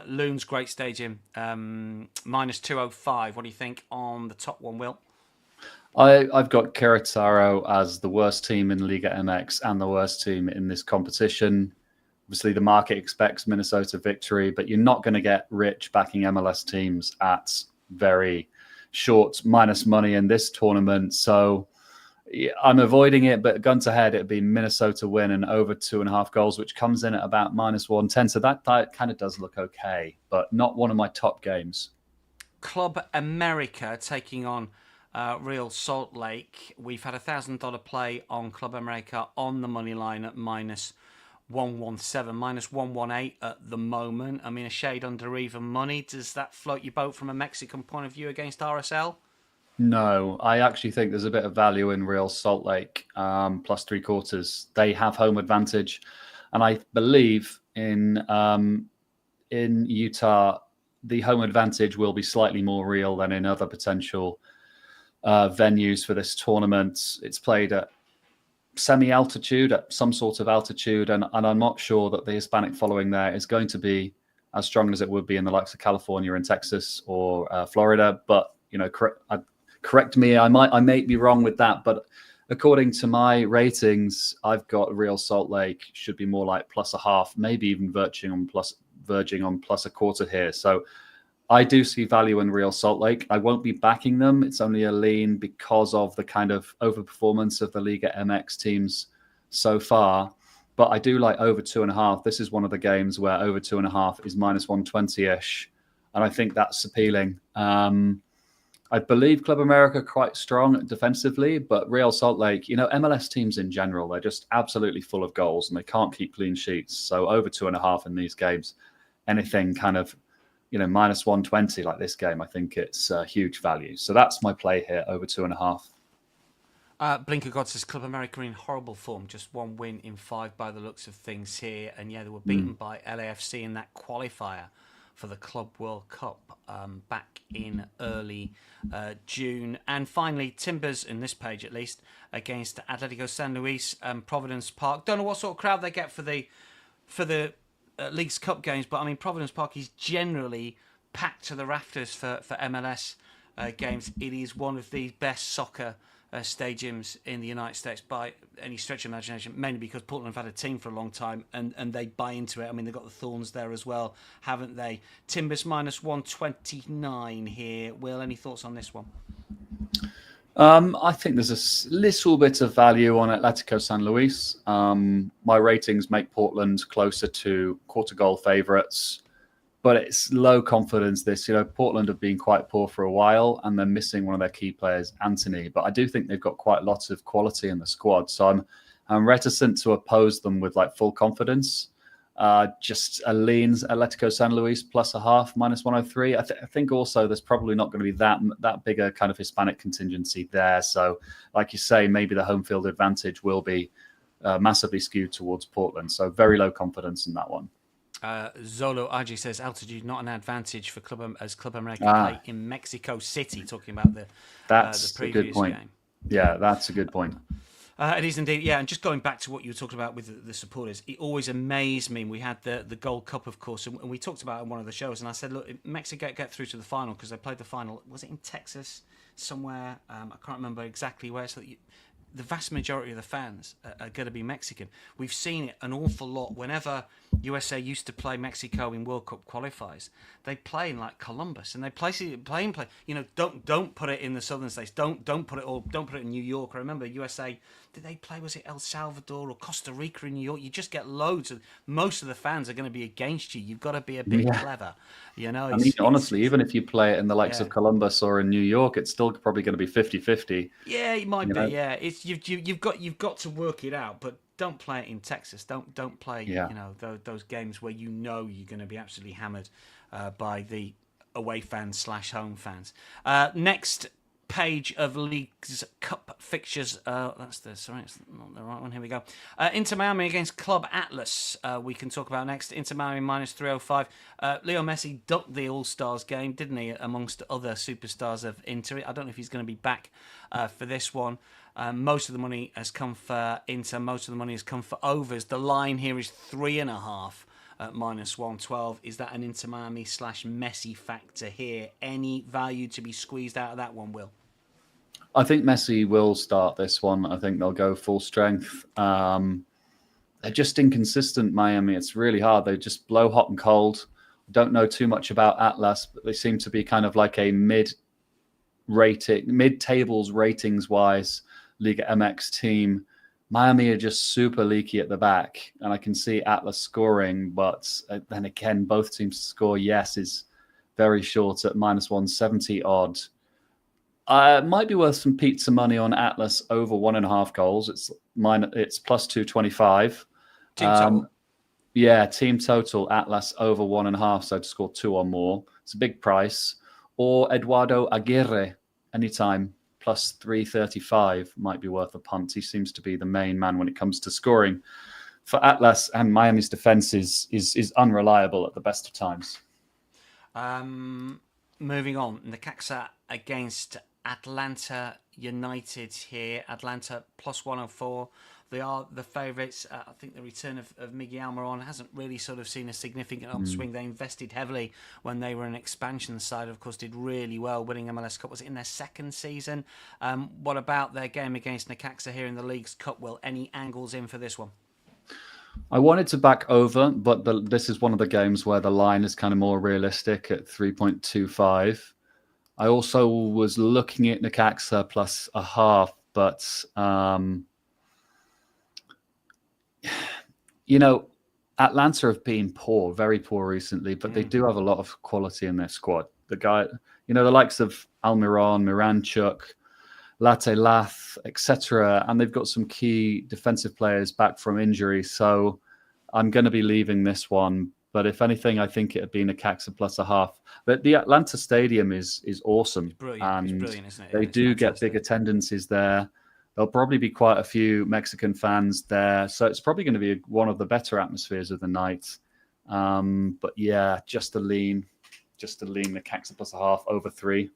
Loons, great stadium. Minus 205. What do you think on the top one, Will? I've got Queretaro as the worst team in Liga MX and the worst team in this competition. Obviously, the market expects Minnesota victory, but you're not going to get rich backing MLS teams at very short minus money in this tournament. So I'm avoiding it, but gun to head, it'd be Minnesota win and over 2.5 goals, which comes in at about minus 110. So that kind of does look okay, but not one of my top games. Club America taking on Real Salt Lake. We've had $1,000 play on Club America on the money line at minus 117, minus 118 at the moment. I mean, a shade under even money. Does that float your boat from a Mexican point of view against RSL? No, I actually think there's a bit of value in Real Salt Lake, plus 3/4. They have home advantage. And I believe in Utah, the home advantage will be slightly more real than in other potential venues for this tournament. It's played at semi-altitude, at some sort of altitude, and I'm not sure that the Hispanic following there is going to be as strong as it would be in the likes of California and Texas or Florida. But, correct me, I may be wrong with that, but according to my ratings, I've got Real Salt Lake should be more like +0.5, maybe even verging on +1/4 here. So I do see value in Real Salt Lake. I won't be backing them. It's only a lean because of the kind of overperformance of the Liga MX teams so far. But I do like over 2.5. This is one of the games where over 2.5 is -120-ish. And I think that's appealing. I believe Club America quite strong defensively, but Real Salt Lake, MLS teams in general, they're just absolutely full of goals and they can't keep clean sheets. So over 2.5 in these games, anything kind of -120 like this game, I think it's huge value. So that's my play here, over 2.5. Blinker God says Club America in horrible form, just 1 win in 5 by the looks of things here. And yeah, they were beaten by LAFC in that qualifier for the Club World Cup back in early June. And finally, Timbers, in this page at least, against Atletico San Luis, Providence Park. Don't know what sort of crowd they get for the Leagues Cup games, but I mean Providence Park is generally packed to the rafters for MLS games. It is one of the best soccer stadiums in the United States by any stretch of imagination, mainly because Portland have had a team for a long time and they buy into it. I mean, they've got the Thorns there as well, haven't they? Timbers -129 here. Will, any thoughts on this one? I think there's a little bit of value on Atletico San Luis. My ratings make Portland closer to quarter goal favourites, but it's low confidence this. Portland have been quite poor for a while and they're missing one of their key players, Anthony. But I do think they've got quite lots of quality in the squad. So I'm reticent to oppose them with full confidence. Just a leans Atletico San Luis +0.5, -103. I think also there's probably not going to be that big a kind of Hispanic contingency there. So, like you say, maybe the home field advantage will be massively skewed towards Portland. So very low confidence in that one. Zolo Aji says altitude not an advantage for Club America play in Mexico City. Talking about the previous a good point. game. Yeah, that's a good point. It is indeed, yeah. And just going back to what you were talking about with the supporters, it always amazed me. We had the Gold Cup, of course, and we talked about it in one of the shows. And I said, look, Mexico get through to the final because they played the final. Was it in Texas somewhere? I can't remember exactly where. So the vast majority of the fans are going to be Mexican. We've seen it an awful lot. Whenever USA used to play Mexico in World Cup qualifiers, they play in Columbus, and they play. Don't put it in the southern states. Don't put it in New York. I remember USA. Did they play? Was it El Salvador or Costa Rica in New York? You just get loads of. Most of the fans are going to be against you. You've got to be a bit clever, I mean, honestly, even if you play it in the likes of Columbus or in New York, it's still probably going to be 50-50. Yeah, it might be. Yeah, it's you've got to work it out, but don't play it in Texas. Don't play those games where you're going to be absolutely hammered by the away fans / home fans. Next page of Leagues Cup fixtures. It's not the right one. Here we go. Inter Miami against Club Atlas. We can talk about next. Inter Miami -305. Leo Messi ducked the All-Stars game, didn't he? Amongst other superstars of Inter. I don't know if he's going to be back for this one. Most of the money has come for Inter. Most of the money has come for overs. The line here is 3.5 at -112. Is that an Inter Miami / Messi factor here? Any value to be squeezed out of that one, Will? I think Messi will start this one. I think they'll go full strength. They're just inconsistent, Miami. It's really hard. They just blow hot and cold. Don't know too much about Atlas, but they seem to be kind of like a mid-tables ratings-wise Liga MX team. Miami are just super leaky at the back, and I can see Atlas scoring, but then again, both teams to score, is very short at -170 odd. It might be worth some pizza money on Atlas over 1.5 goals. It's +225. Team total? Team total, Atlas over 1.5, so to score 2 or more. It's a big price. Or Eduardo Aguirre, anytime, +335 might be worth a punt. He seems to be the main man when it comes to scoring for Atlas, and Miami's defense is unreliable at the best of times. Moving on, Necaxa against Atlanta United here. Atlanta +104, They are the favourites. I think the return of Miguel Almiron hasn't really sort of seen a significant upswing. They invested heavily when they were an expansion side. Of course, did really well, winning MLS Cup. Was it in their second season? What about their game against Necaxa here in the League's Cup? Will any angles in for this one? I wanted to back over, but this is one of the games where the line is kind of more realistic at 3.25. I also was looking at Necaxa plus a half, but Atlanta have been poor, very poor recently, but they do have a lot of quality in their squad. The likes of Almiron, Miranchuk, Latte Lath, etc. And they've got some key defensive players back from injury. So I'm going to be leaving this one. But if anything, I think it would be Necaxa plus a half. But the Atlanta Stadium is awesome. It's brilliant, isn't it? They do get big attendances there. There'll probably be quite a few Mexican fans there. So it's probably going to be one of the better atmospheres of the night. But yeah, just a lean Necaxa plus a half over 3.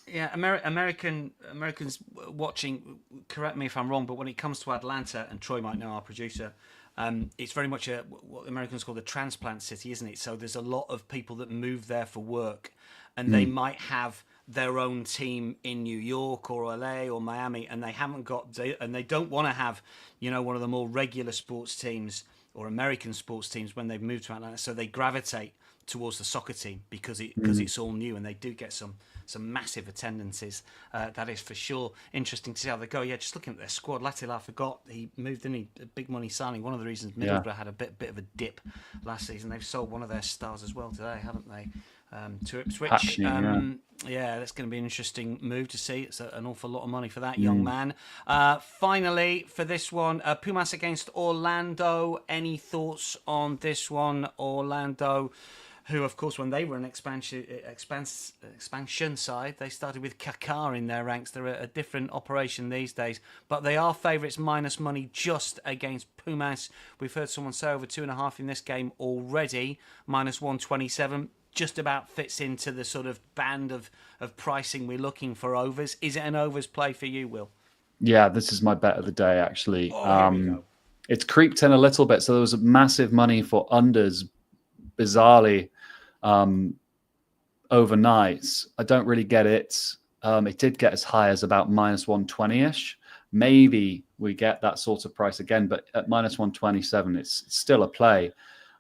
Yeah, Americans watching, correct me if I'm wrong, but when it comes to Atlanta, and Troy might know, our producer, it's very much what Americans call the transplant city, isn't it? So there's a lot of people that move there for work, and they might have their own team in New York or LA or Miami, and they don't want to have, one of the more regular sports teams or American sports teams when they've moved to Atlanta. So they gravitate towards the soccer team because it's all new, and they do get some massive attendances. That is for sure. Interesting to see how they go. Yeah, just looking at their squad, Latila, I forgot he moved in a big money signing. One of the reasons Middlesbrough had a bit of a dip last season. They've sold one of their stars as well today, haven't they? To Ipswich. Yeah, that's going to be an interesting move to see. It's an awful lot of money for that young man. Finally, for this one, Pumas against Orlando. Any thoughts on this one? Orlando, who, of course, when they were an expansion side, they started with Kaká in their ranks. They're a different operation these days, but they are favourites minus money just against Pumas. We've heard someone say over 2.5 in this game already, minus 127. Just about fits into the sort of band of pricing we're looking for overs. Is it an overs play for you, Will? Yeah, this is my bet of the day, actually. Here we go. It's creeped in a little bit, so there was massive money for unders, bizarrely, overnight. I don't really get it. It did get as high as about minus 120-ish. Maybe we get that sort of price again, but at minus 127, it's still a play.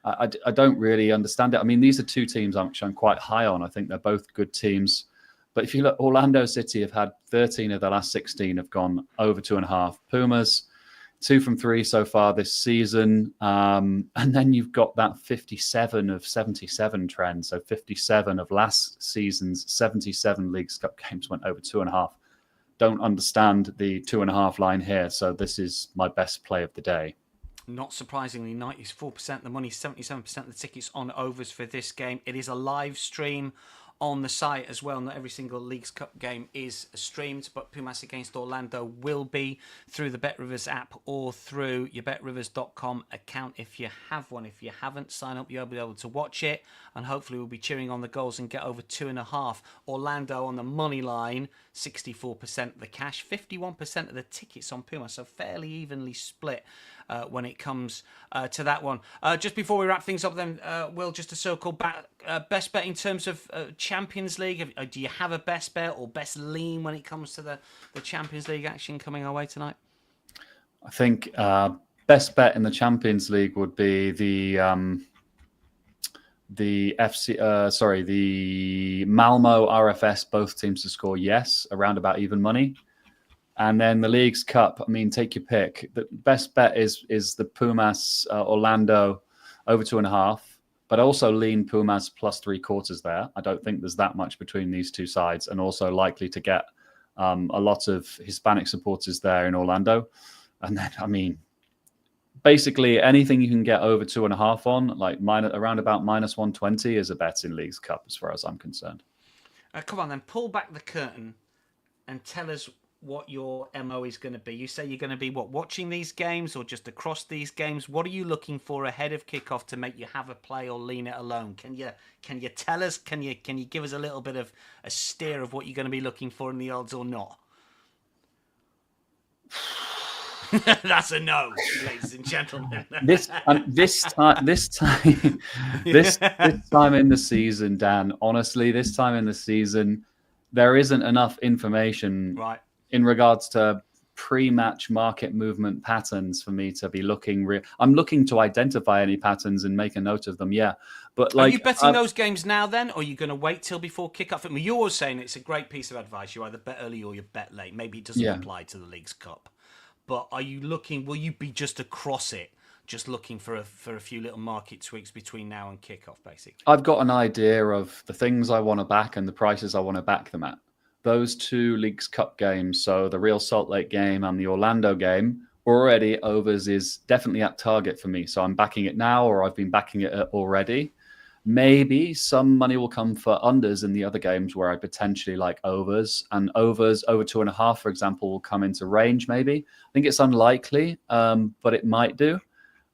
I don't really understand it. I mean, these are two teams I'm quite high on. I think they're both good teams. But if you look, Orlando City have had 13 of their last 16 have gone over 2.5. Pumas, 2 from 3 so far this season. And then you've got that 57 of 77 trend. So 57 of last season's 77 Leagues Cup games went over 2.5. Don't understand the 2.5 line here. So this is my best play of the day. Not surprisingly, 94% the money, 77% the tickets on overs for this game. It is a live stream on the site as well. Not every single Leagues Cup game is streamed, but Pumas against Orlando will be through the BetRivers app or through your betrivers.com account if you have one. If you haven't, sign up, you'll be able to watch it, and hopefully we'll be cheering on the goals and get over 2.5. Orlando on the money line, 64% of the cash, 51% of the tickets on Pumas, so fairly evenly split when it comes to that one. Just before we wrap things up then, Will, just to circle back, best bet in terms of Champions League, do you have a best bet or best lean when it comes to the Champions League action coming our way tonight? I think best bet in the Champions League would be the Malmo RFS, both teams to score yes, around about even money. And then the Leagues Cup, I mean, take your pick. The best bet is the Pumas Orlando over 2.5, but also lean Pumas plus 3/4 there. I don't think there's that much between these two sides, and also likely to get a lot of Hispanic supporters there in Orlando. And then, I mean, basically anything you can get over 2.5 on, like around about minus 120 is a bet in Leagues Cup as far as I'm concerned. Come on then, pull back the curtain and tell us what your MO is going to be. You say you're going to be watching these games or just across these games? What are you looking for ahead of kickoff to make you have a play or lean it alone? Can you tell us? Can you give us a little bit of a steer of what you're going to be looking for in the odds or not? That's a no, ladies and gentlemen. This time in the season, Dan. Honestly, this time in the season, there isn't enough information Right. in regards to pre-match market movement patterns for me to be looking. I'm looking to identify any patterns and make a note of them. Yeah, but Are you betting those games now then, or are you going to wait till before kick-off? I mean, you're always saying it's a great piece of advice. You either bet early or you bet late. Maybe it doesn't apply to the League's Cup. But are you looking? Will you be just across it, just looking for a few little market tweaks between now and kickoff, basically? I've got an idea of the things I want to back and the prices I want to back them at. Those two Leagues Cup games, so the Real Salt Lake game and the Orlando game, already overs is definitely at target for me. So I'm backing it now, or I've been backing it already. Maybe some money will come for unders in the other games where I potentially like overs, and overs over 2.5, for example, will come into range. Maybe I think it's unlikely, but it might do.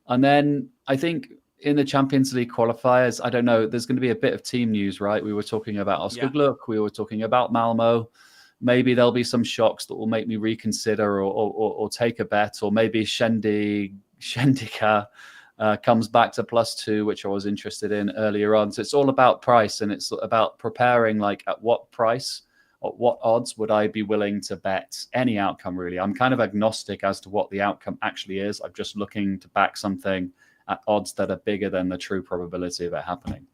And then I think in the Champions League qualifiers, I don't know. There's going to be a bit of team news, right? We were talking about Osnabrück, we were talking about Malmo. Maybe there'll be some shocks that will make me reconsider or take a bet, or maybe Shkendija comes back to +2, which I was interested in earlier on. So it's all about price, and it's about preparing, like at what price, at what odds would I be willing to bet any outcome, really. I'm kind of agnostic as to what the outcome actually is. I'm just looking to back something at odds that are bigger than the true probability of it happening.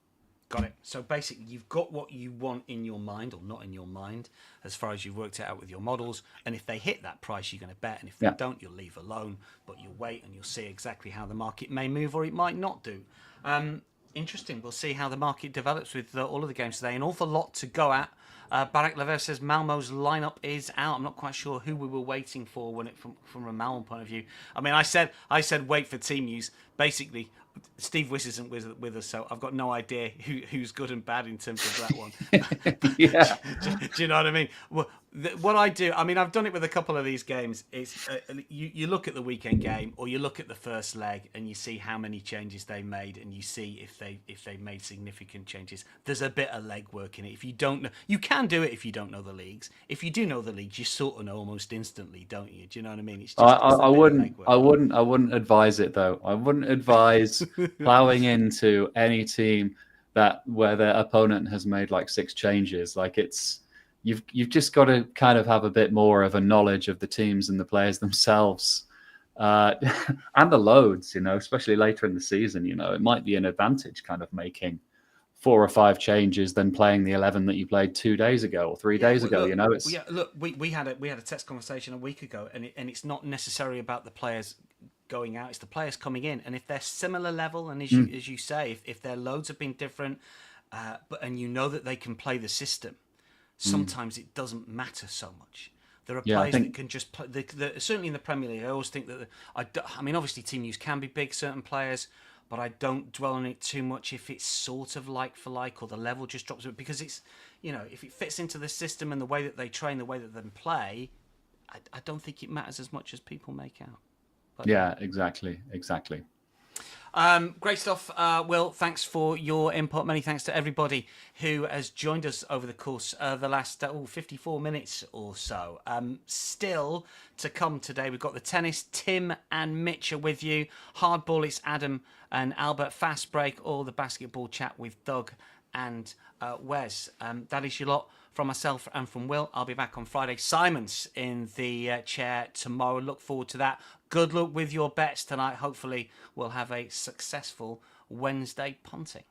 Got it. So basically, you've got what you want in your mind, or not in your mind, as far as you've worked it out with your models. And if they hit that price, you're going to bet. And if they don't, you'll leave alone. But you'll wait and you'll see exactly how the market may move, or it might not do. Interesting. We'll see how the market develops with all of the games today. An awful lot to go at. Barak Lever says Malmo's lineup is out. I'm not quite sure who we were waiting for when it from a Malmo point of view. I mean, I said wait for team news. Basically, Steve Wiss isn't with us, so I've got no idea who's good and bad in terms of that one. Yeah. Do you know what I mean? Well, what I do, I mean, I've done it with a couple of these games. It's you look at the weekend game, or you look at the first leg, and you see how many changes they made, and you see if they made significant changes. There's a bit of legwork in it. If you don't know, you can do it if you don't know the leagues. If you do know the leagues, you sort of know almost instantly, don't you? Do you know what I mean? It's just I wouldn't advise it though. I wouldn't advise plowing into any team where their opponent has made like 6 changes. Like you've just got to kind of have a bit more of a knowledge of the teams and the players themselves, and the loads, especially later in the season. It might be an advantage kind of making 4 or 5 changes than playing the 11 that you played 2 days ago or 3 days ago. We had a text conversation a week ago, and it's not necessarily about the players going out, it's the players coming in, and if they're similar level, and as you say, if their loads have been different, and you know that they can play the system, sometimes it doesn't matter so much. There are players that can just play. Certainly in the Premier League, I always think that I mean, obviously team news can be big, certain players, but I don't dwell on it too much if it's sort of like for like, or the level just drops a bit, because it's, if it fits into the system and the way that they train, the way that they play, I don't think it matters as much as people make out. But, yeah, exactly. Great stuff, Will. Thanks for your input. Many thanks to everybody who has joined us over the course of the last 54 minutes or so. Still to come today, we've got the tennis. Tim and Mitch are with you. Hardball, it's Adam and Albert. Fast break, all the basketball chat with Doug and Wes. That is your lot from myself and from Will. I'll be back on Friday. Simon's in the chair tomorrow. Look forward to that. Good luck with your bets tonight. Hopefully we'll have a successful Wednesday punting.